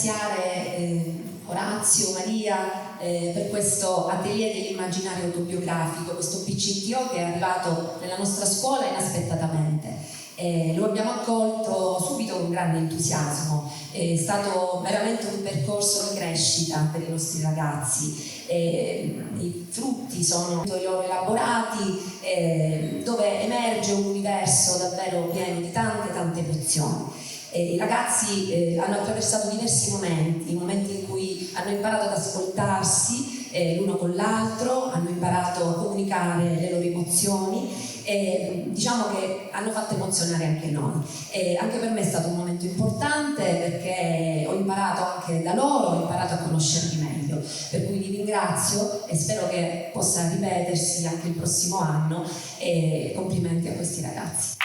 ringraziare Orazio, Maria per questo atelier dell'immaginario autobiografico, questo PCTO che è arrivato nella nostra scuola inaspettatamente. Lo abbiamo accolto subito con grande entusiasmo, è stato veramente un percorso di crescita per i nostri ragazzi. I frutti sono i loro elaborati dove emerge un universo davvero pieno di tante emozioni. I ragazzi hanno attraversato diversi momenti in cui hanno imparato ad ascoltarsi l'uno con l'altro, hanno imparato a comunicare le loro emozioni e diciamo che hanno fatto emozionare anche noi. Anche per me è stato un momento importante perché ho imparato anche da loro, ho imparato a conoscerli meglio, per cui vi ringrazio e spero che possa ripetersi anche il prossimo anno e complimenti a questi ragazzi.